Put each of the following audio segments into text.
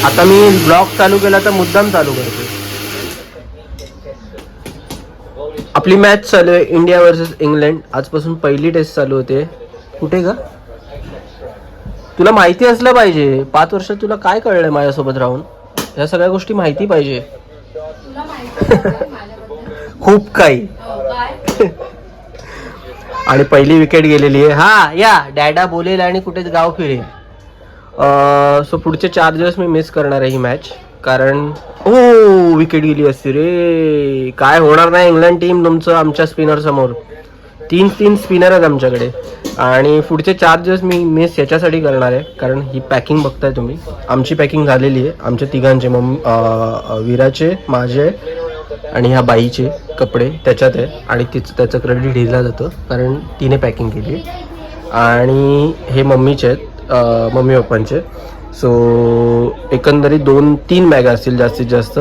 आता मी ब्लॉग चालू केला तर मुद्दाम चालू करतो. आपली मॅच चालू आहे इंडिया वर्सेस इंग्लंड. आजपासून पहिली टेस्ट चालू होते. कुठे का तुला माहिती असलं पाहिजे. 5 वर्षात तुला काय कळलंय माझ्यासोबत राहून? ह्या सगळ्या गोष्टी माहिती पाहिजे. खूप काही. आणि पहिली विकेट गेलेली आहे. हा या डॅडा बोलेल आणि कुठेच गाव फिरेल. सो पुढचे 4 दिवस मी मिस करणार आहे ही मॅच. कारण विकेट गेली असती रे. काय होणार नाही इंग्लंड टीम तुमचं आमच्या स्पिनर समोर. 3 स्पिनर आहेत आमच्याकडे. आणि पुढचे 4 दिवस मी मिस याच्यासाठी करणार आहे कारण ही पॅकिंग बघताय तुम्ही. आमची पॅकिंग झालेली आहे. आमच्या तिघांचे विराचे, माझे आणि ह्या बाईचे कपडे त्याच्यात आहे. आणि त्याचं क्रेडिट हिला जातं कारण तिने पॅकिंग केली. आणि हे मम्मीचे आहेत, मम्मी पप्पांचे. सो एकंदरीत 2-3 बॅगा असतील जास्तीत जास्त.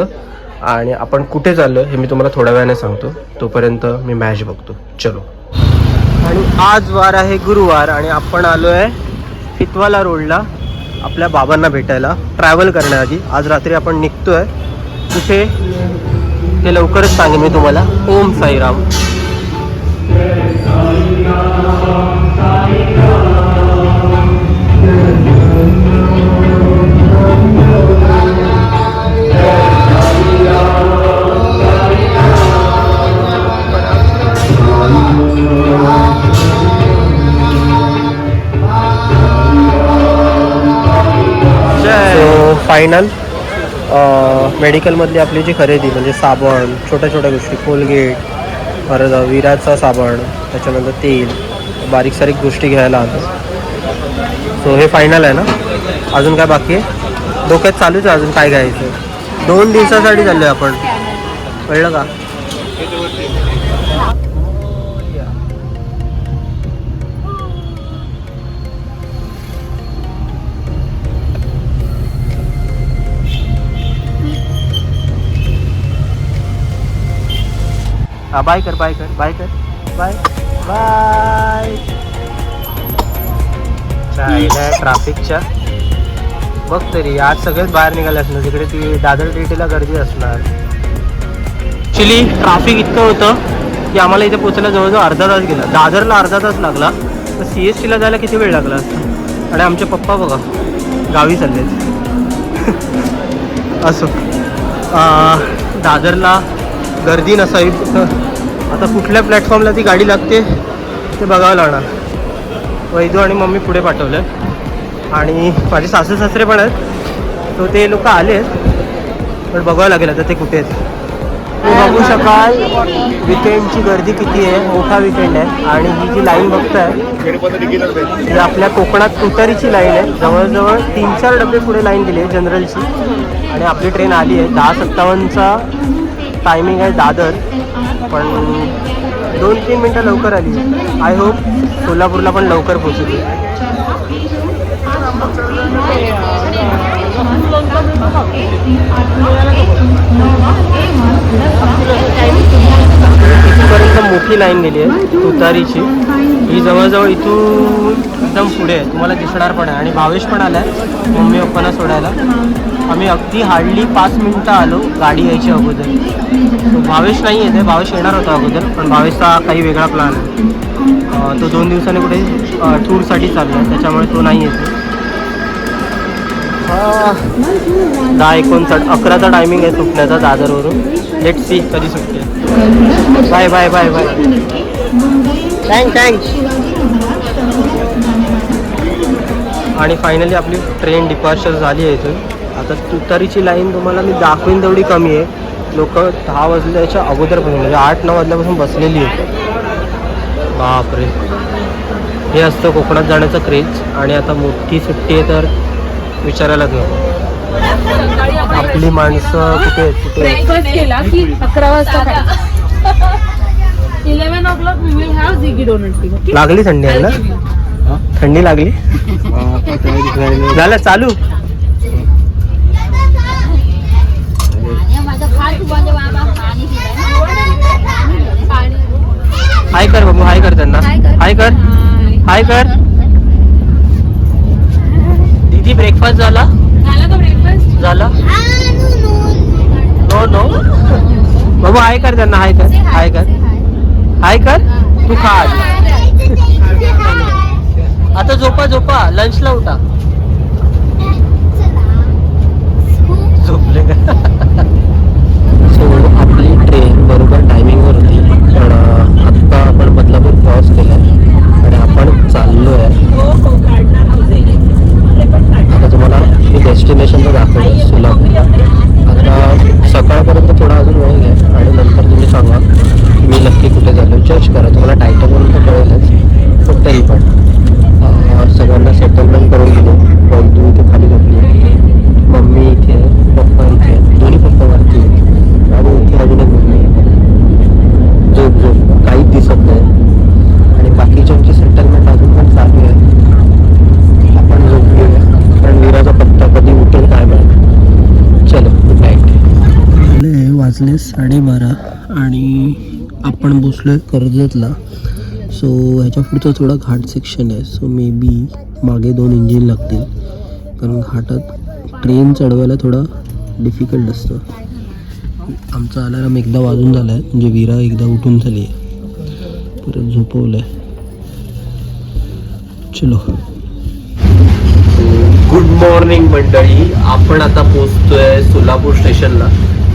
आणि आपण कुठे चाललो हे मी तुम्हाला थोड्या वेळाने सांगतो. तोपर्यंत मी मॅच बघतो. चलो. आणि आज वार आहे गुरुवार आणि आपण आलो आहे फितवाला रोडला आपल्या बाबांना भेटायला ट्रॅव्हल करण्याआधी. आज रात्री आपण निघतो आहे. कुठे ते लवकरच सांगेन मी तुम्हाला. ओम साईराम. फायनल मेडिकलमधली आपली जी खरेदी म्हणजे साबण, छोट्या छोट्या गोष्टी, कोलगेट, परत विराचा साबण, त्याच्यानंतर तेल, बारीक सारीक गोष्टी घ्यायला आलो. सो हे फायनल आहे ना. अजून काय बाकी आहे डोक्यात चालूच आहे. अजून काय घ्यायचं. 2 दिवसासाठी चाललो आहे आपण. कळलं का? बाय कर बाय कर बाय कर बाय बाय. ट्रॅफिकच्या बघ तरी आज सगळेच बाहेर निघाले असणार. तिकडे ती दादर टीटीला गर्दी असणार. ॲक्च्युली ट्रॅफिक इतकं होतं की आम्हाला इथे पोचायला जवळजवळ अर्धा तास गेला. दादरला अर्धा तास लागला तर CSTला जायला किती वेळ लागला असता. आणि आमचे पप्पा बघा गावी चाललेत. असो दादरला गर्दी नसावी. आता कुठल्या प्लॅटफॉर्मला ती गाडी लागते ते बघावं लागणार. वैदू आणि मम्मी पुढे पाठवलं आणि माझे सासू सासरे पण आहेत. तो ते लोक आले आहेत पण बघावं लागेल आता ते कुठे आहेत. तुम्ही बघू शकाल विकेंडची गर्दी किती आहे. मोठा विकेंड आहे. आणि ही जी लाईन बघताय ही आपल्या कोकणात तुतारीची लाईन आहे. जवळजवळ 3-4 डबे पुढे लाईन दिली आहे जनरलची. आणि आपली ट्रेन आली आहे. 10:57चा टायमिंग आहे दादर. पण 2-3 मिनटं लवकर आली. आय होप सोलापूरला पण लवकर पोहोचली. इथपर्यंत मोठी लाईन गेली आहे तुतारीची. ही जवळजवळ इथून एकदम पुढे आहे. तुम्हाला दिसणार पण आहे. आणि भावेश पण आला आहे मम्मी पप्पांना सोडायला. आम्ही अगदी हार्डली 5 मिनटं आलो गाडी यायच्या अगोदर. भावेश नाही येते. भावेश येणार होता अगोदर पण भावेशचा काही वेगळा प्लॅन आहे. तो 2 दिवसांनी कुठे टूरसाठी चालला आहे त्याच्यामुळे तो नाही येते. 10:59 11चा टायमिंग आहे सुटण्याचा दादरवरून. लेट सी कधी सुटते. Bye bye bye bye. Thanks. आणि फायनली आपली ट्रेन डिपार्चर झाली आहे इथून. आता तुतारीची लाईन तुम्हाला मी दाखवीन तेवढी कमी आहे. लोक 10 वाजल्याच्या अगोदरपासून म्हणजे 8-9 वाजल्यापासून बसलेली आहे. बापरे. हे असतं कोकणात जाण्याचं क्रेज. आणि आता मोठी सुट्टी आहे तर विचारायलाच नको. आपली माणसं कुठे आहेत कुठे ब्रेकफास्ट केला की 11 वाजता 11 o'clock we will have ziggy donut. लागली थंडी आहे ना. थंडी लागली. झालं चालू. हाय कर बाबू. हाय कर त्यांना. हाय कर. हाय कर. दीदी ब्रेकफास्ट झाला. झाला का ब्रेकफास्ट? झालं नो नो बाबा हाय कर त्यांना हाय कर हाय कर हाय कर तू खा आता झोपा झोपा लंचला उठा झोपले का सो आपली ट्रेन बरोबर टायमिंगवर होती पण आत्ता आपण बदलापूर क्रॉस केलं आणि आपण चाललो आहे आता तुम्हाला मी डेस्टिनेशनला दाखवलं सोलापूर आता सकाळपर्यंत थोडा अजून वेळ घ्या आणि नंतर तुम्ही सांगा मी नक्की कुठे झालो जज करा तुम्हाला टायटलवरून तर कळेलच पण तरी पण सगळ्यांना सेटलमेंट करून दिले बंधू इथे खाली झोपली मम्मी इथे आहे पप्पा इथे आहे दोन्ही पप्पा वरती आणि इथे अजून एक मम्मी आहे झोप झोप काहीच दिसत नाही आणि बाकीच्यांची सेटलमेंट अजून पण चालू आहे आपण झोप घेऊया कारण वीराचा पत्ता कधी उठेल काय माहिती चलो गुड नाईट वाजले 12:30 आणि आपण बसलोय कर्जतला सो ह्याच्या पुढचा थोडा घाट सेक्शन आहे सो मे बी मागे 2 इंजिन लागतील कारण घाटात ट्रेन चढवायला थोडा डिफिकल्ट असतं आमचा अलार्म एकदा वाजून झाला आहे म्हणजे वीरा एकदा उठून झाली आहे परत झोपवलं आहे चलो गुड मॉर्निंग मंडळी आपण आता पोहोचतोय सोलापूर स्टेशनला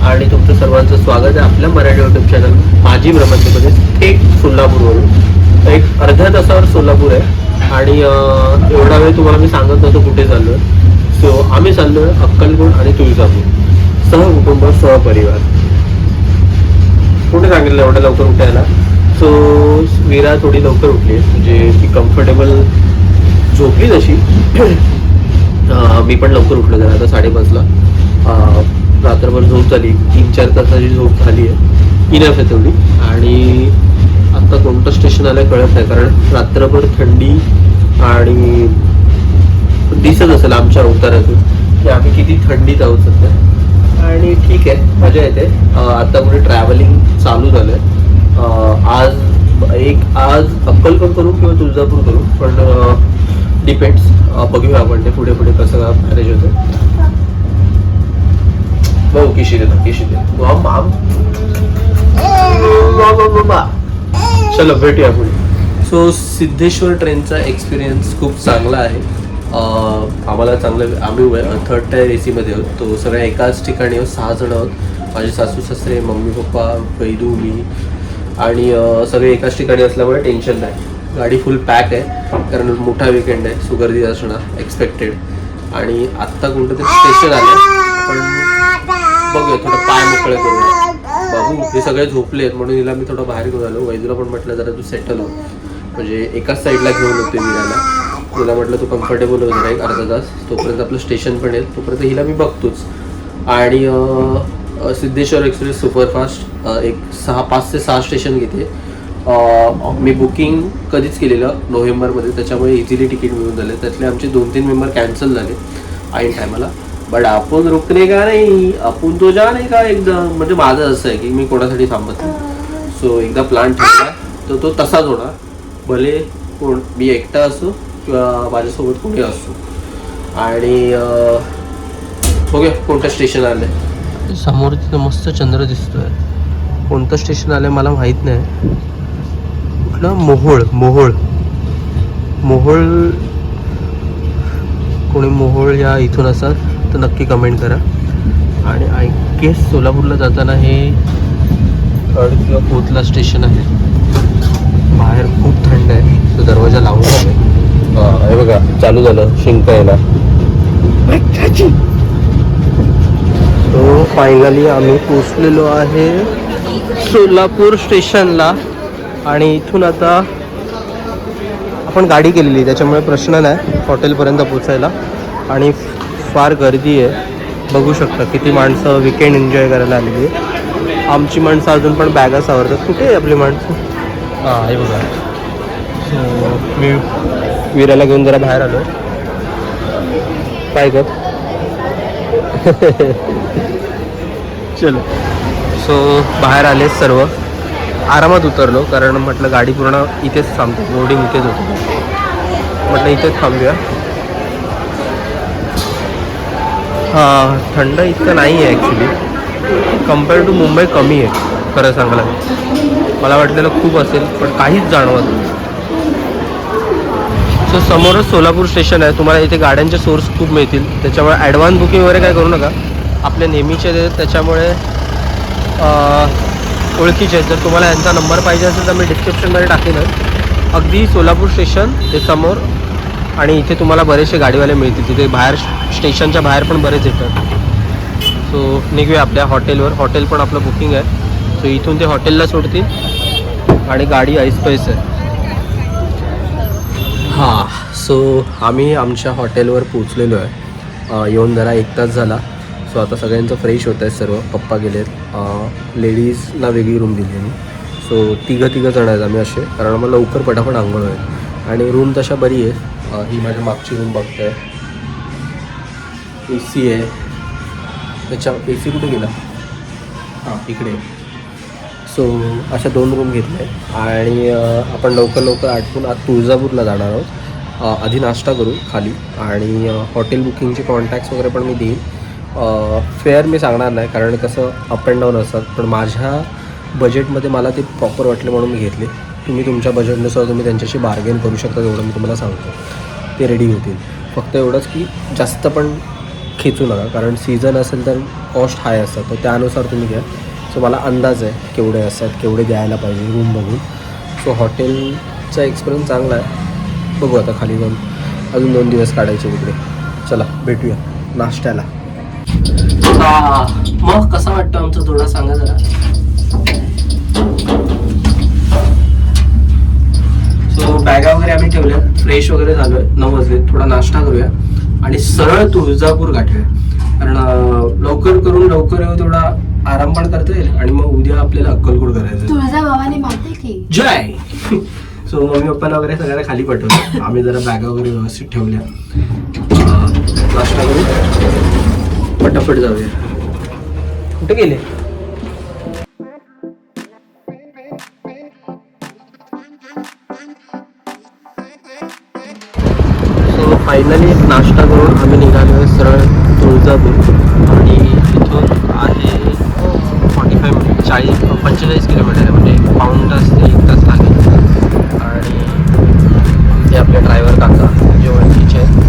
आणि तुमचं सर्वांचं स्वागत आहे आपल्या मराठी यूट्यूब चॅनल माझी भ्रमंतीमध्ये थेट सोलापूरवरून एक अर्ध्या तासावर सोलापूर आहे आणि एवढा वेळ तुम्हाला मी सांगत नव्हतो कुठे चाललोय सो आम्ही चाललोय अक्कलकोट आणि तुळजापूर सहकुटुंब सहपरिवार कुठे सांगितलं एवढ्या लवकर उठायला सो वीरा थोडी लवकर उठली म्हणजे ती कम्फर्टेबल झोपली तशी मी पण लवकर उठलो जरा आता 5:30ला रात्रभर झोप झाली 3-4 तासाची झोप झाली आहे इनफ आहे तेवढी आणि आता कोणतं स्टेशन आलं कळत नाही कारण रात्रभर थंडी आणि दिसत असेल आमच्या अवतारातून की आम्ही किती थंडीत आहोत सध्या आणि ठीक आहे मजा येते आता पुढे ट्रॅव्हलिंग चालू झालंय आज अक्कलकोट करू किंवा तुळजापूर करू पण डिपेंड्स बघूया आपण ते पुढे पुढे कसं मॅनेज होतं भाऊ किशी देतो माम चलो भेटूया पुढे सो सिद्धेश्वर ट्रेनचा एक्सपिरियन्स खूप चांगला आहे आम्हाला चांगलं आम्ही 3rd टायर AC मध्ये आहोत तो सगळ्या एकाच ठिकाणी 6 जण आहोत माझे सासू सासरे मम्मी पप्पा पैदू मी आणि सगळे एकाच ठिकाणी असल्यामुळे टेन्शन नाही गाडी फुल पॅक आहे कारण मोठा विकेंड आहे सो गर्दी असणं एक्सपेक्टेड आणि आत्ता कोणतं तरी स्टेशन आलं पण बघूया थोडं पाय मोकळे करूया बाबू हे सगळे झोपले आहेत म्हणून हिला मी थोडं बाहेर घेऊन आलो वैजूला पण म्हटलं जरा तू सेटल हो म्हणजे एकाच साईडला घेऊन होते वीराला तुला म्हटलं तू कम्फर्टेबल हो जरा एक अर्धा तास तोपर्यंत आपलं स्टेशन पण येईल तोपर्यंत हिला मी बघतोच आणि सिद्धेश्वर एक्सप्रेस सुपरफास्ट एक 5 ते 6 स्टेशन घेते मी बुकिंग कधीच केलेलं नोव्हेंबरमध्ये त्याच्यामुळे इझिली तिकीट मिळून झाले त्यातले आमचे 2-3 मेंबर कॅन्सल झाले ऐन टायमाला बट आपण रुकणे का नाही आपण तो जा नाही का एकदम म्हणजे माझं असं आहे की मी कोणासाठी थांबत नाही सो एकदा प्लॅन ठरला तर तो तसाच होणार भले कोण मी एकटा असो किंवा माझ्यासोबत कोणी असो आणि बघूया कोणतं स्टेशन आलं समोर तिथं मस्त चंद्र दिसतोय कोणतं स्टेशन आलं मला माहीत नाही कुठलं मोहोळ कोणी मोहोळ या इथून असाल तर नक्की कमेंट करा आणि आय गेस सोलापूरला जाताना हे 3rd किंवा 4thला स्टेशन आहे बाहेर खूप थंड आहे तो दरवाजा लावून आहे हे बघा चालू झालं शिंक यायला सो फायनली आम्ही पोचलेलो आहे सोलापूर स्टेशनला आणि इथून आता आपण गाडी केलेली त्याच्यामुळे प्रश्न नाही हॉटेलपर्यंत पोचायला आणि फार गर्दी आहे बघू शकता किती माणसं विकेंड एन्जॉय करायला आलेली आहे आमची माणसं अजून पण बॅगा सावरतात कुठे आहे आपली माणसं हे बघा सो मी वीराला घेऊन जरा बाहेर आलो काय कर चलो सो बाहेर आले सर्व आरामात उतरलो कारण म्हटलं गाडी पूर्ण इथेच थांबते लोडिंग इथेच होतं म्हटलं इथेच थांबूया थंड इतकं नाही आहे ॲक्च्युली. कम्पेअर टू मुंबई कमी आहे खरं सांगायला. मला वाटलेलं खूप असेल पण काहीच जाणवत नाही. सो समोरच सोलापूर स्टेशन आहे. तुम्हाला इथे गाड्यांचे सोर्स खूप मिळतील, त्याच्यामुळे ॲडव्हान्स बुकिंग वगैरे काय करू नका. आपले नेहमीचे आहेत त्याच्यामुळे ओळखीचे आहेत. जर तुम्हाला यांचा नंबर पाहिजे असेल तर मी डिस्क्रिप्शनमध्ये टाकेनच. अगदी सोलापूर स्टेशन ते समोर, आणि इथे तुम्हाला बरेचसे गाडीवाले मिळतील. तिथे बाहेर स्टेशनच्या बाहेर पण बरेच येतात. सो निघूया आपल्या हॉटेलवर. हॉटेल पण आपलं बुकिंग आहे. सो इथून ते हॉटेलला सोडतील आणि गाडी ऐसपैस आहे. हां, सो आम्ही आमच्या हॉटेलवर पोचलेलो आहे. येऊन जरा 1 तास झाला. सो आता सगळ्यांचं फ्रेश होत आहे सर्व. पप्पा गेलेत. लेडीजला वेगळी रूम दिली आहे. सो तिघं जण आहेत आम्ही असे, कारण आम्हाला लवकर पटापट आंघोळ आहे. आणि रूम तशा बरी आहे. ही माझ्या मागची रूम बघताय. AC आहे त्याच्या. AC कुठे गेला? हां, इकडे. सो अशा 2 रूम घेतल्या आहे. आणि आपण लवकर आटपून आज तुळजापूरला जाणार आहोत. आधी नाश्ता करू खाली, आणि हॉटेल बुकिंगचे कॉन्टॅक्ट्स वगैरे पण मी देईन. फेअर मी सांगणार नाही, कारण कसं अप अँड डाऊन असतात. पण माझ्या बजेटमध्ये मला ते प्रॉपर वाटले म्हणून मी घेतले. तुम्ही तुमच्या बजेटनुसार तुम्ही त्यांच्याशी बार्गेन करू शकता, एवढं मी तुम्हाला सांगतो. ते रेडी होतील. फक्त एवढंच की जास्त पण खेचू नका, कारण सीझन असेल तर कॉस्ट हाय असतात, तर त्यानुसार तुम्ही घ्या. सो मला अंदाज आहे केवढे असतात, केवढे द्यायला पाहिजे रूम बघून. सो हॉटेलचा एक्सपिरियन्स चांगला आहे. बघू आता खाली जाऊन अजून 2 दिवस काढायचे तिकडे. चला भेटूया नाश्त्याला. मग कसा वाटतं आमचा थोडा सांगा जरा. सो बॅगा वगैरे आम्ही ठेवल्या, फ्रेश वगैरे झालोय. 9 वाजले. थोडा नाश्ता करूया आणि सरळ तुळजापूर गाठूया. कारण लवकर करून लवकर येऊ, तेवढा आराम पण करता येईल. आणि मग उद्या आपल्याला अक्कलकोट करायचं. तुळजाभवानी माते की जय. सो मम्मी पप्पाला वगैरे सगळ्यांना खाली पाठवलं. आम्ही जरा बॅगा वगैरे व्यवस्थित ठेवल्या. नाश्ता करू, पटापट जाऊया. कुठे गेले? सो फायनली नाश्ता करून आम्ही निघालो आहे सरळ तुळजापूर. आणि इथून आहे 45 मिनिट, 45 किलोमीटर आहे. म्हणजे पाऊण तास ते 1 तास लागेल. आणि ते आपले ड्रायव्हर काका जे ओळखीचे आहेत.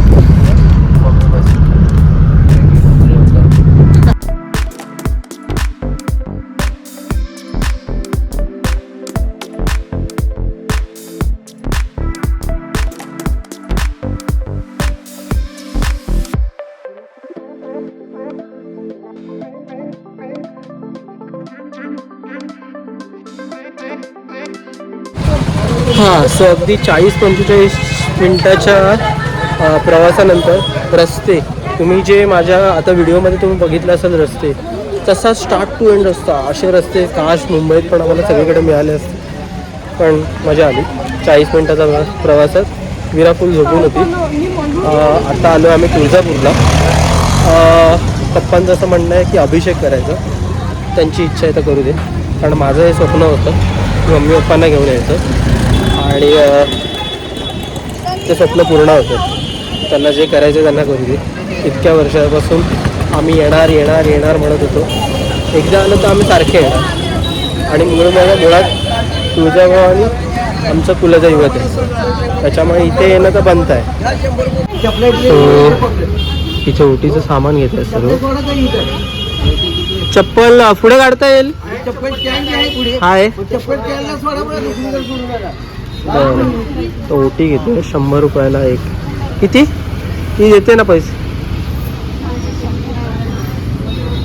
हां, सो अगदी 40-45 मिनटाच्या प्रवासानंतर रस्ते, तुम्ही जे माझ्या आता व्हिडिओमध्ये तुम्ही बघितलं असेल रस्ते, तसा स्टार्ट टू एंड रस्ता. असे रस्ते काश मुंबईत पण आम्हाला सगळीकडे मिळाले असते. पण मजा आली. 40 मिनटाचा प्रवासात विरा फुल झोपून होती. आता आलो आम्ही तुळजापूरला. पप्पांचं असं म्हणणं आहे की अभिषेक करायचा. त्यांची इच्छा आहे तर करू दे, कारण माझं हे स्वप्न होतं की मम्मी पप्पांना घेऊन यायचं. आणि ते स्वप्न पूर्ण होतं. त्यांना जे करायचं त्यांना करू दे. इतक्या वर्षापासून आम्ही येणार म्हणत होतो. एकदा आलं तर आम्ही सारखे येणार. आणि मुळात तुळजाभवानी आमचं कुलदैवत आहे, त्याच्यामुळे इथे येणं तर बनत आहे. इथे ओटीचं सामान घेत आहे सर्व. चप्पल पुढे काढता येईल? आहे. तो ओटी घेते 100 रुपयाला एक. किती? ती देते ना पैसे.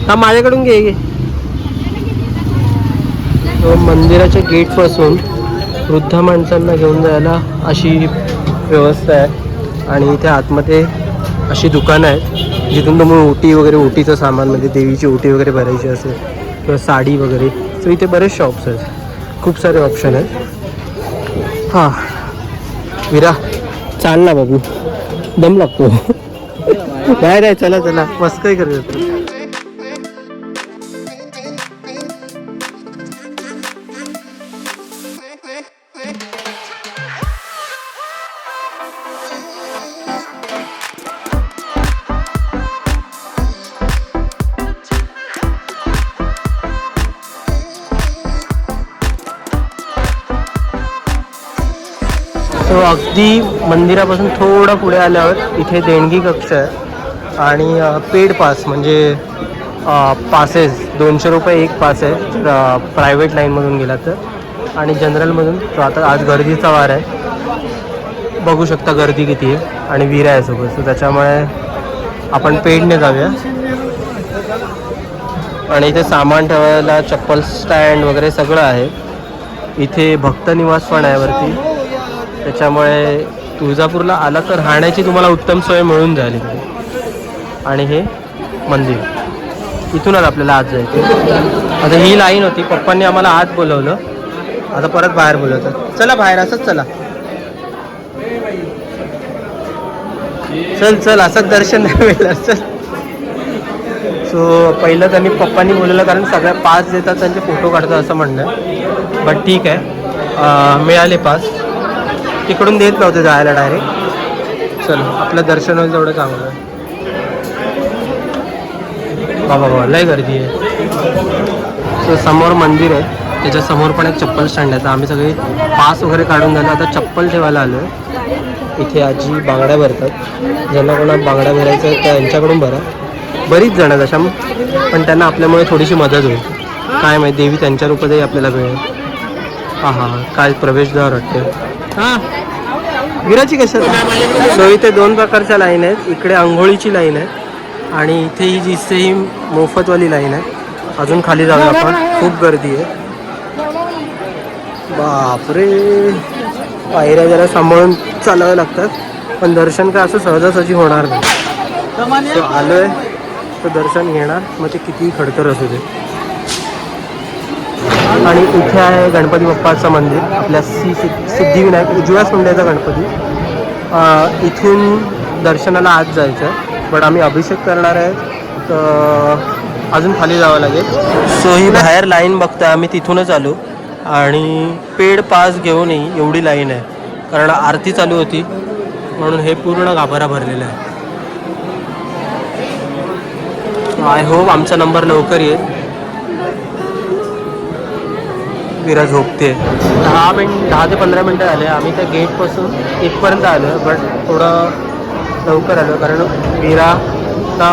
हा माझ्याकडून घे. मंदिराच्या गेटपासून वृद्ध माणसांना घेऊन जायला अशी व्यवस्था आहे. आणि इथे आतमध्ये अशी दुकानं आहेत जिथून तुम्ही ओटी वगैरे, ओटीचं सामान म्हणजे देवीची ओटी वगैरे भरायची असेल किंवा साडी वगैरे, सो इथे बरेच शॉप्स आहेत. खूप सारे ऑप्शन आहेत. हां विरा चाल ना बाबू, दम लागतो. बाहेर आहे. चला मस्त काय करत. सो अगदी मंदिरापासून थोडं पुढे आल्यावर इथे देणगी कक्ष आहे आणि पेड पास म्हणजे पासेस 200 रुपये एक पास आहे प्रायव्हेट लाईनमधून गेला तर आणि जनरलमधून. तो आता आज गर्दीचा वार आहे, बघू शकता गर्दी किती आहे आणि विरा आहे सोबत. सो त्याच्यामुळे आपण पेडने जाऊया. आणि इथे सामान ठेवायला चप्पल स्टँड वगैरे सगळं आहे. इथे भक्त निवास पण आहे वरती, त्याच्यामुळे तुळजापूरला आला तर राहण्याची तुम्हाला उत्तम सोय मिळून जाईल इकडे. आणि हे मंदिर इथूनच आपल्याला आत जायचं. आता ही लाईन होती, पप्पांनी आम्हाला आत बोलवलं, आता परत बाहेर बोलवतात. चला बाहेर, असंच चला, चल चल, असंच दर्शन नाही मिळणार, चल. सो पहिलं त्यांनी पप्पांनी बोलवलं कारण सगळ्या पास देतात, त्यांचे फोटो काढतात असं म्हणणं आहे. बट ठीक आहे, मिळाले पास. तिकडून देत नव्हते जायला डायरेक्ट. चल आपलं दर्शन होईल तेवढं चांगलं आहे. बाबा लय गर्दी आहे. सो समोर मंदिर आहे, त्याच्यासमोर पण एक चप्पल स्टँड आहे. तर आम्ही सगळे पास वगैरे काढून झालं, आता चप्पल ठेवायला आलो आहे. इथे आजी बांगड्या भरतात, ज्यांना कोणा बांगड्या भरायचं आहे त्या यांच्याकडून भरा. बरीच जण आहेत अशा, पण त्यांना आपल्यामुळे थोडीशी मदत होईल. काय माहिती देवी त्यांच्या रूपातही आपल्याला मिळेल. हां हां, काय प्रवेशद्वार वाटते. हां विराची कशात. सो इथे 2 प्रकारच्या लाईन आहेत. इकडे आंघोळीची लाईन आहे आणि इथे ही दिसते ही मोफतवाली लाईन आहे. अजून खाली जाऊया आपण, खूप गर्दी आहे. बापरे, पायऱ्या जरा सांभाळून चालावं लागतात, पण दर्शन काय असं सहजासहजी होणार नाही. तो आलोय तर दर्शन घेणार, मग ते कितीही खडतर असू दे. आणि इथे आहे गणपती बाप्पाचं मंदिर, आपल्या सिद्धिविनायक उजव्या सोंड्याचा गणपती. इथून दर्शनाला आत जायचं आहे, पण आम्ही अभिषेक करणार आहे तर अजून खाली जावं लागेल. सो ही बाहेर लाईन बघतोय आम्ही, तिथूनच आलो. आणि पेड पास घेऊनही एवढी लाईन आहे, कारण आरती चालू होती म्हणून हे पूर्ण गाभारा भरलेला आहे. आय होप आमचा नंबर लवकर येईल. विरा झोपते. 10 ते 15 मिनटं झाले, आम्ही त्या गेटपासून इथपर्यंत आलो, बट थोडं लवकर आलो कारण विराला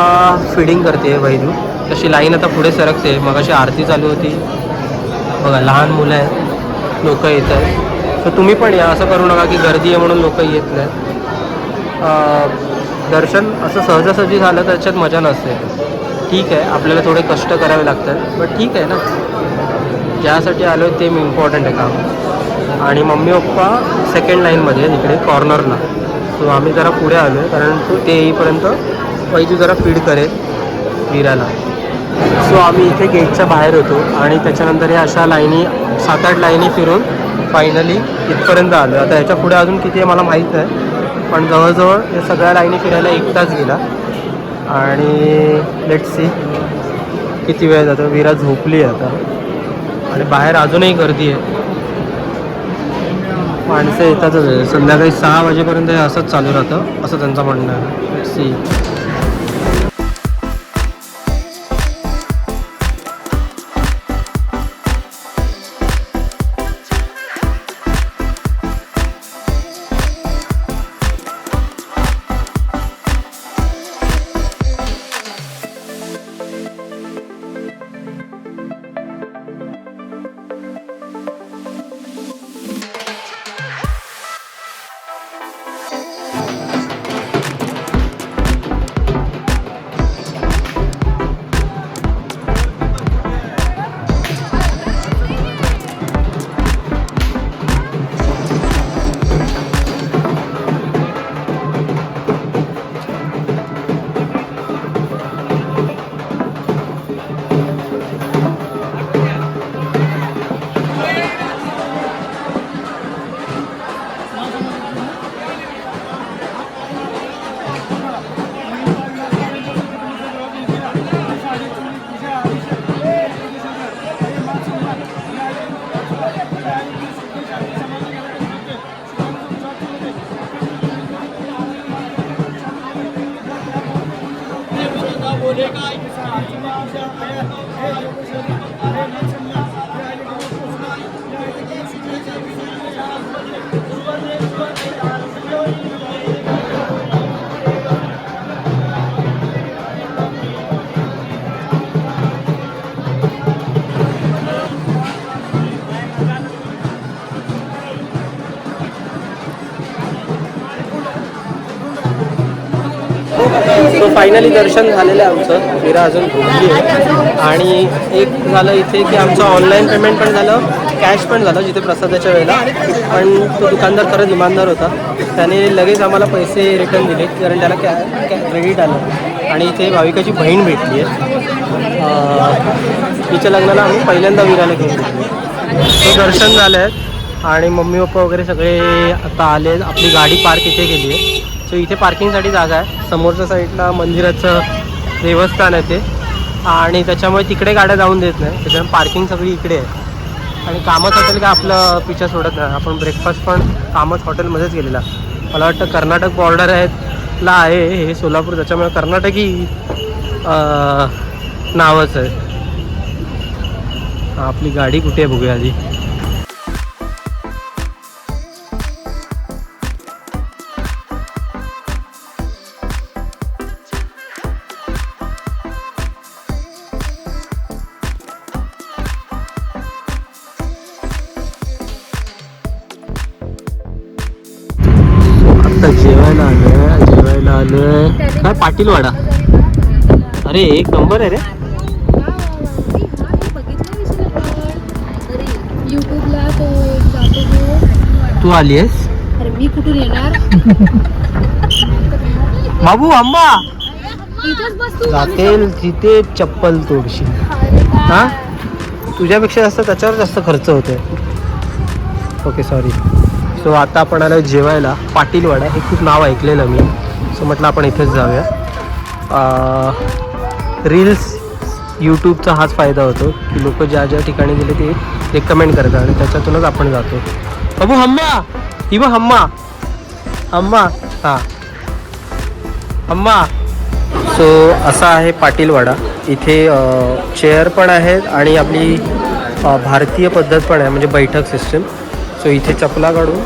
फिडिंग करते वैदू. तशी लाईन आता पुढे सरकते. मग अशी आरती चालू होती बघा, लहान मुलं आहेत, लोक येत आहेत. तर तुम्ही पण या, असं करू नका की गर्दी आहे म्हणून लोक येत नाहीत. दर्शन असं सहजासहजी झालं तर त्याच्यात मजा नसते. ठीक आहे, आपल्याला थोडे कष्ट करावे लागतात, बट ठीक आहे ना, ज्यासाठी आलो आहे ते इम्पॉर्टंट आहे काम. आणि मम्मी पप्पा सेकंड लाईनमध्ये इकडे कॉर्नरला. सो आम्ही जरा पुढे आलो आहे कारण ते येईपर्यंत वैजू जरा फीड करेल विराला. सो आम्ही इथे गेटच्या बाहेर होतो आणि त्याच्यानंतर या अशा लाईनी 7-8 लाईनी फिरून फायनली इथपर्यंत आलो. आता याच्या पुढे अजून किती आहे मला माहीत नाही, पण जवळजवळ या सगळ्या लाईनी फिरायला 1 तास गेला. आणि लेट्स सी किती वेळ जातो. विरा झोपली आता आणि बाहेर अजूनही गर्दी आहे, माणसं येतातच. संध्याकाळी 6 वाजेपर्यंत हे असंच चालू राहतं असं त्यांचं म्हणणं आहे. Let's see. सो फायनली दर्शन झालेलं आहे आमचं. विरा अजून झोपली आहे. आणि एक झालं इथे की आमचं ऑनलाईन पेमेंट पण झालं, कॅश पण झालं जिथे प्रसादाच्या वेळेला. पण तो दुकानदार खरंच इमानदार होता. त्याने लगेच आम्हाला पैसे रिटर्न दिले कारण त्याला क्रेडिट आलं. आणि इथे भाविकाची बहीण भेटली आहे. तिच्या लग्नाला आम्ही पहिल्यांदा विराला घेऊन गेलो. तो दर्शन झालं आहे आणि मम्मी पप्पा वगैरे सगळे आता आले. आपली गाडी पार्क इथे केली आहे. सो इथे पार्किंगसाठी जागा आहे. समोरच्या साईडला मंदिराचं देवस्थान आहे ते, आणि त्याच्यामुळे तिकडे गाड्या जाऊन देत नाही. त्याच्यामुळे पार्किंग सगळी इकडे आहे. आणि कामत हॉटेल का आपलं पिछा सोडत नाही. आपण ब्रेकफास्ट पण कामत हॉटेलमध्येच गेलेला. मला वाटतं कर्नाटक बॉर्डर ला आहे हे सोलापूर, त्याच्यामुळे कर्नाटकी नावच आहे. आपली गाडी कुठे आहे बघूया आधी. आता जेवायला आलोय काय पाटीलवाडा. अरे एक नंबर आहे रे. युट्यूबला तो एक जातो. तू आली आहेस? अरे मी कुठून येणार. बाबू अम्मा इथंच बस तू. जातेल तिथे चप्पल तोडशील. हा तुझ्यापेक्षा जास्त त्याच्यावर जास्त खर्च होतोय. Okay sorry. सो आता आपण आलो जेवायला पाटीलवाडा. हे खूप नाव ऐकलेलं मी. सो म्हटलं आपण इथेच जाऊया. रील्स यूट्यूबचा हाच फायदा होतो की लोक ज्या ज्या ठिकाणी गेले ते रेकमेंड करतात आणि त्याच्यातूनच आपण जातो. बाबू हम्मा ही बघ हम्मा अम्मा. हां अम्मा. सो असा आहे पाटीलवाडा. इथे चेअर पण आहेत आणि आपली भारतीय पद्धत पण आहे, म्हणजे बैठक सिस्टम. सो इथे चपला काढून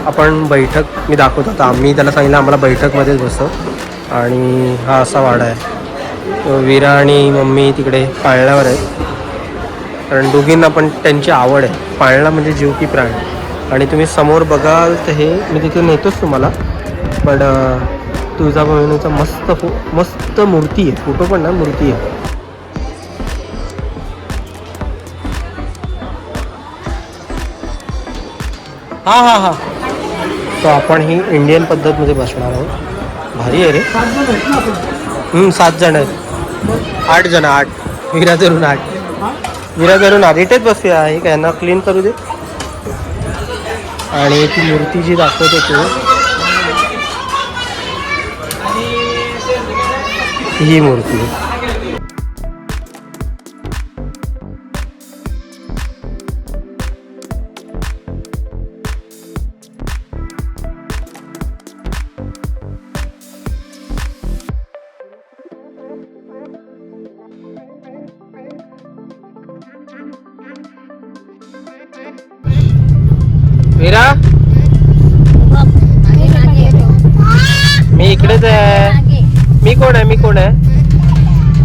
आपण बैठक मी दाखवतो. आता आम्ही त्याला सांगितलं आम्हाला बैठकमध्येच बसतो. आणि हा असा वाडा आहे. विरा आणि मम्मी तिकडे पाळण्यावर आहेत कारण दोघींना पण त्यांची आवड आहे. पाळणा म्हणजे जीव की प्राण. आणि तुम्ही समोर बघाल तर हे मी तिथे नेतोच तुम्हाला. पण तुळजाभवानीचा मस्त मूर्ती आहे. फोटो पण ना मूर्ती आहे. हां हां हां. सो आपण ही इंडियन पद्धतमध्ये बसणार आहोत. भारी आहे रे. 7 जण आहेत. 8 जण. 8 विरा धरून 8. विरा धरून 8 इथेच बसूया. हे काय यांना क्लीन करू दे. आणि ती मूर्ती जी दाखवतो तू ही मूर्ती. वीरा मी इकडेच आहे. मी कोण आहे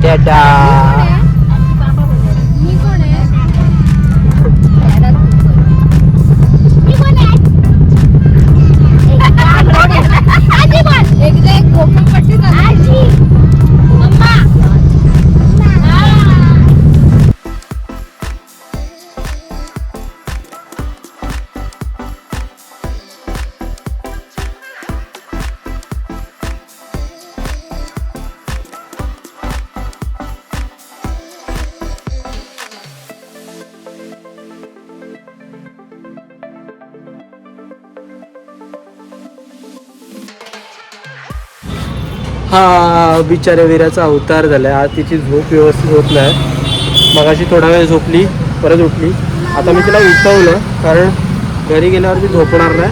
डॅडा. हा बिचाऱ्या विराचा अवतार झालाय. आज तिची झोप व्यवस्थित होत नाही. मगाशी थोडा वेळ झोपली, परत उठली. आता मी तिला उठवलं कारण घरी गेल्यावर ती झोपणार नाही.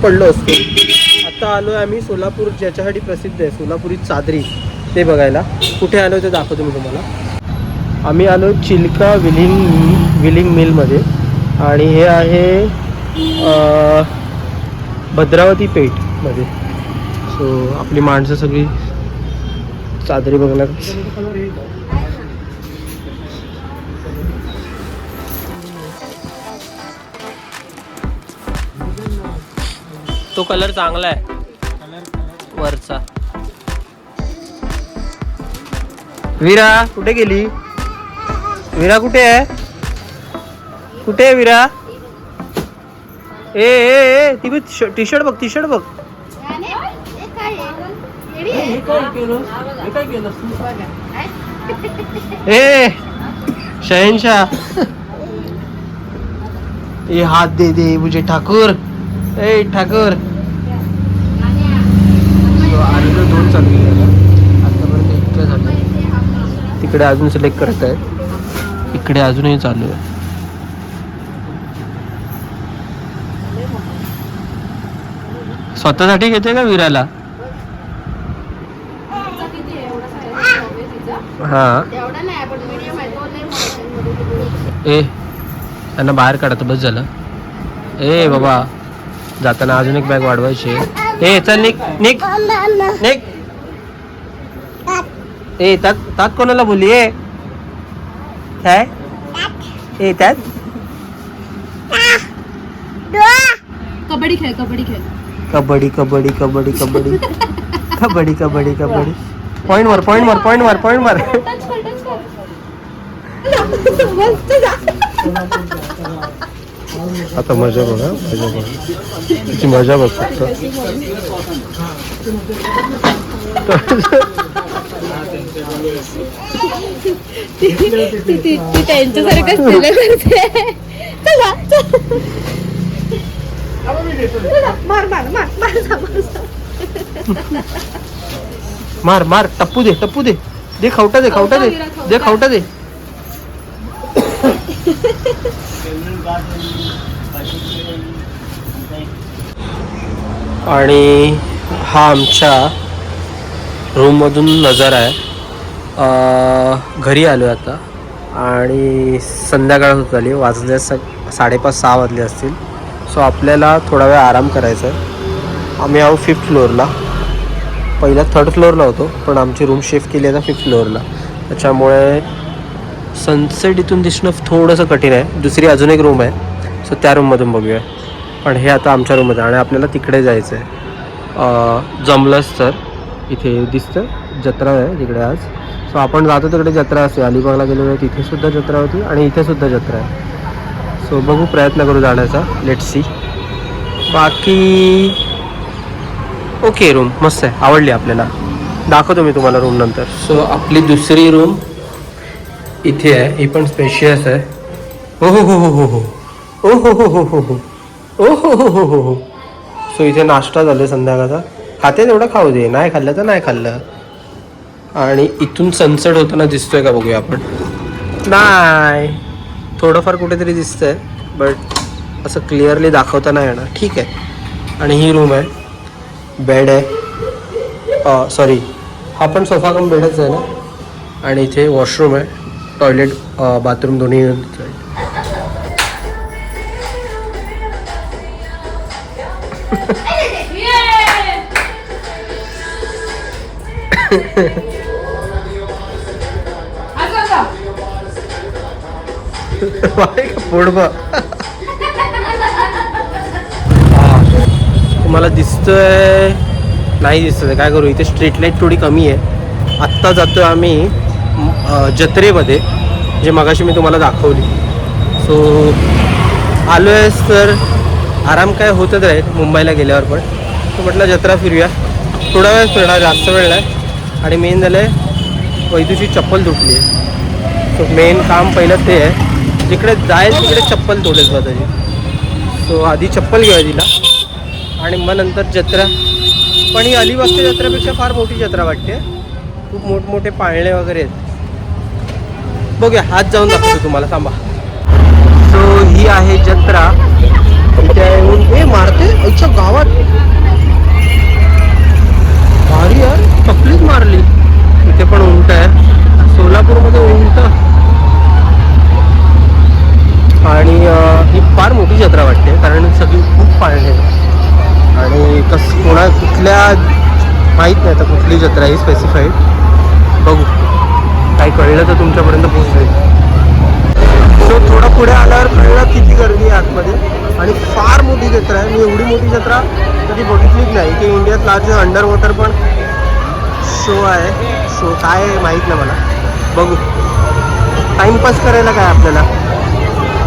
पडलो असतो. आता आलो आहे आम्ही सोलापूर, ज्याच्यासाठी प्रसिद्ध आहे सोलापुरी चादरी, ते बघायला. कुठे आलो ते दाखवतो मी तुम्हाला. आम्ही आलो चिल्का विलिंग मिलमध्ये आणि हे आहे भद्रावती पेठमध्ये. सो आपली माणसं सगळी चादरी बघण्यात. तो कलर चांगला आहे. वरचा. विरा कुठे गेली? विरा कुठे आहे? कुठे आहे विरा? ए ती बघ टी शर्ट बघ, टी शर्ट बघ. ए शहनशाह, ये हात दे दे मुझे ठाकूर. ए ठाकूर. आलेलो 2 चालू गेले आतापर्यंत, इतक्या झालं. तिकडे अजून सिलेक्ट करत आहेत, इकडे अजूनही चालू आहे. स्वतःसाठी घेते का विराला? हा ए त्यांना बाहेर काढा, बस झालं. ए बाबा जाताना अजून एक बॅग वाढवायची. ए चल निक निक निक. ए तात कोणाला बोलली? ए काय ए त्यात? कबड्डी खेळ, कबड्डी खेळ. कबड्डी कबड्डी कबड्डी कबड्डी कबड्डी कबड्डी कबड्डी. पॉइंट मार, पॉइंट मार, पॉइंट मार, पॉइंट मार. आता मजा बघा, मजा बघा, तिची मजा बघ फक्त. ती त्यांच्यासारखंच केलं करते. मार मार, टप्पू दे, टप्पू दे, दे खवटा दे, खवटा दे, दे खवटा दे. आणि हा आमच्या रूममधून नजारा आहे. घरी आलो आता आणि संध्याकाळ होत आली, वाजले 5:30-6 वाजले असतील. सो आपल्याला थोडा वेळ आराम करायचा आहे. आम्ही आहो 5th फ्लोअरला. पहिला 3rd फ्लोअरला होतो, पण आमची रूम शिफ्ट केली आता 5th फ्लोअरला. त्याच्यामुळे सनसेट इथून दिसणं थोडंसं कठीण आहे. दुसरी अजून एक रूम आहे, सो त्या रूममधून बघूया. पण हे आता आमच्या रूममध्ये आणि आपल्याला तिकडे जायचं आहे. जमलंच तर इथे दिसतं जत्रा आहे तिकडे आज. सो आपण जातो तिकडे, जत्रा असते. अलिबागला गेलेलो आहे, तिथेसुद्धा जत्रा होती आणि इथेसुद्धा जत्रा आहे. सो बघू, प्रयत्न करू जाण्याचा. Let's see. बाकी ओके, रूम मस्त आहे, आवडली आपल्याला. दाखवतो मी तुम्हाला रूम नंतर. सो आपली दुसरी रूम इथे आहे. ही पण स्पेशियस आहे. हो हो हो हो हो हो हो हो हो हो हो ओ हो हो हो हो हो. सो इथे नाश्ता झाला संध्याकाळचा. खाते तेवढं खाऊ दे, नाही खाल्लं तर नाही खाल्लं. आणि इथून सनसेट होताना दिसतोय का बघूया आपण. नाही, थोडंफार कुठेतरी दिसतंय, बट असं क्लिअरली दाखवता नाही येणार. ठीक आहे. आणि ही रूम आहे, बेड आहे, सॉरी हा पण सोफा कम बेडच आहे ना. आणि इथे वॉशरूम आहे, टॉयलेट बाथरूम दोन्ही. तुम्हाला दिसतंय नाही दिसतंय, काय करू. इथे स्ट्रीट लाईट थोडी कमी आहे. आत्ता जातोय आम्ही जत्रेमध्ये, जे मगाशी मी तुम्हाला दाखवली. सो आलो आहेस तर आराम काय होतच राहील मुंबईला गेल्यावर. पण तो म्हटलं जत्रा फिरूया. थोडा वेळ फिरणार, जास्त वेळ नाही. आणि मेन झालं आहे वैदूची चप्पल तुटली आहे. सो मेन काम पहिलं ते आहे. जिकडे जाईल तिकडे चप्पल तोडेल स्वतःची. सो आधी चप्पल घेऊया तिला आणि मग नंतर जत्रा. पण ही अलिबागच्या जत्रेपेक्षा फार मोठी जत्रा वाटते. खूप मोठमोठे पाळणे वगैरे आहेत. बघूया, हात जाऊन दाखवतो तुम्हाला, थांबा. सो ही आहे जत्रा. इथे मारते आमच्या गावात. भारी यार, तकलीफ मारली. इथे पण उंट आहे, सोलापूरमध्ये उंट. आणि ही फार मोठी जत्रा वाटते, कारण सगळी खूप पाळणे. आणि कुठल्या माहीत नाही आता कुठली जत्रा आहे स्पेसिफाईड. बघू, काही कळलं तर तुमच्यापर्यंत पोहोचेल. सो थोडं पुढे आल्यावर कळलं किती गर्दी आहे आतमध्ये. आणि फार मोठी जत्रा आहे. मी एवढी मोठी जत्रा कधी बघितलीच नाही. की इंडियात लार्जेस्ट अंडर वॉटर पण शो आहे. शो काय आहे माहीत नाही मला. बघू, टाईमपास करायला काय आपल्याला.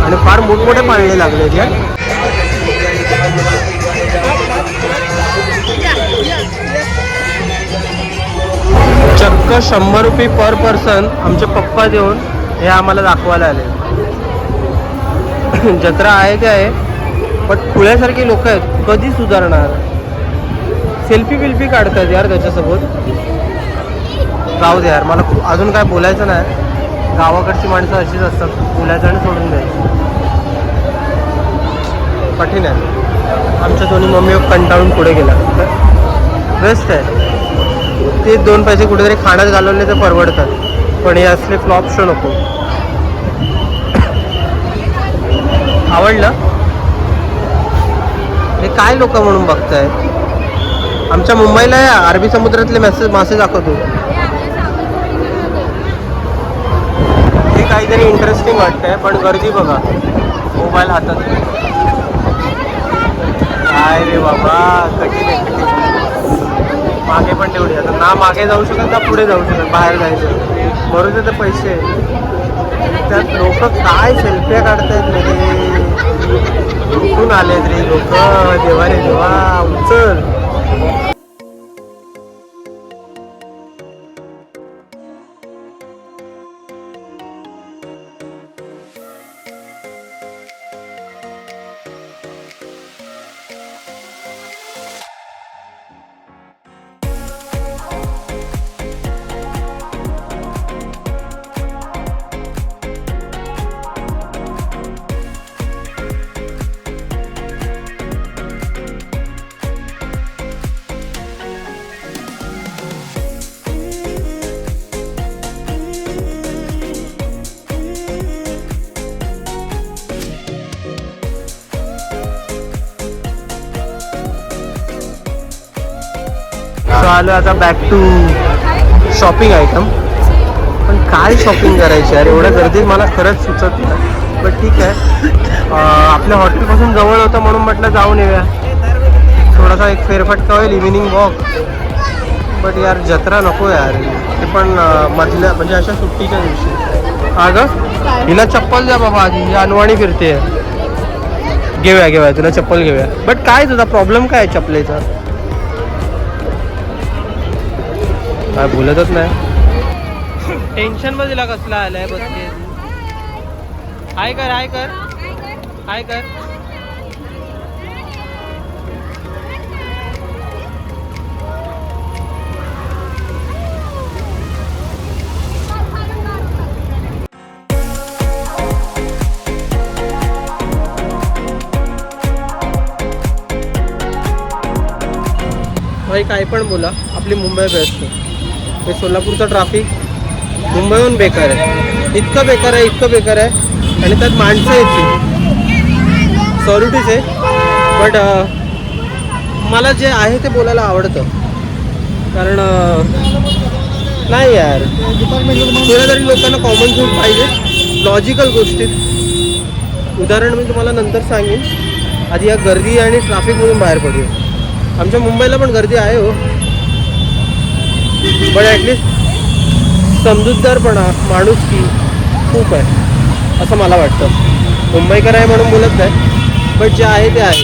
आणि फार मोठमोठे पाळणे लागले आहेत यार. चक्क 100 रुपये पर पर्सन आमचे पप्पा देऊन हे आम्हाला दाखवायला आले. जत्रा आहे ते आहे, पण पुण्यासारखी लोक आहेत, कधी सुधारणार. सेल्फी बिल्फी काढतात यार त्याच्यासोबत. जाऊ दे यार, मला अजून काय बोलायचं नाही. गावाकडची माणसं अशीच असतात, बोलायचं आणि सोडून द्यायचं. कठीण आहे. आमच्या दोन्ही मम्मी कंटाळून पुढे गेला. बेस्ट आहे ते. 2 पैसे कुठेतरी खाण्यात घालवले तर परवडतात, पण हे असले फ्लॉप शो नको. आवडलं हे काय लोक म्हणून बघताय. आमच्या मुंबईला अरबी समुद्रातले मासे दाखवतो. हे काहीतरी इंटरेस्टिंग वाटतंय, पण गर्दी बघा. मोबाईल हातात. काय रे बाबा, कठीण आहे कठीण. मागे पण तेवढे. आता ना मागे जाऊ शकत ना पुढे जाऊ शकत. बाहेर जायचं बरोबर तर पैसे. त्यात लोक काय सेल्फ्या काढतायत रे. कुठून आलेत रे लोक. देवा रे देवा, उचल. आलो आता बॅक टू शॉपिंग आयटम. पण काय शॉपिंग करायची यार, एवढ्या गर्दीत मला खरंच सुचत नाही. पण ठीक आहे, आपल्या हॉटेलपासून जवळ होतं म्हणून म्हटलं जाऊन येऊया. थोडासा एक फेरफटका होईल, इव्हिनिंग वॉक. बट यार जत्रा नको यार. ते पण मधल्या म्हणजे अशा सुट्टीच्या दिवशी. अगं हिला चप्पल द्या बाबा आधी, ही अनवाणी फिरते. घेऊया तुला चप्पल घेऊया. बट काय तुझा प्रॉब्लेम काय आहे चपलेचा. काय बोलतच नाही. टेन्शन मध्ये तिला कसला आलाय बसले. हाय कर हाय कर हाय कर. भाई काय पण बोला, आपली मुंबई बेस्ट आहे. हे सोलापूरचं ट्रॅफिक मुंबईहून बेकार आहे. इतकं बेकार आहे. आणि त्यात माणसं यायची सॉलिटीच आहे. बट मला जे आहे ते बोलायला आवडतं. कारण नाही यार, थोड्या तरी लोकांना कॉमन सेन्स पाहिजे लॉजिकल गोष्टीत. उदाहरण मी तुम्हाला नंतर सांगेन. आधी या गर्दी आणि ट्रॅफिकमधून बाहेर पडूया. आमच्या मुंबईला पण गर्दी आहे हो, पण ॲटलिस्ट समजूतदारपणा माणुसकी खूप आहे असं मला वाटतं. मुंबईकर आहे म्हणून बोलत नाही, बट जे आहे ते आहे.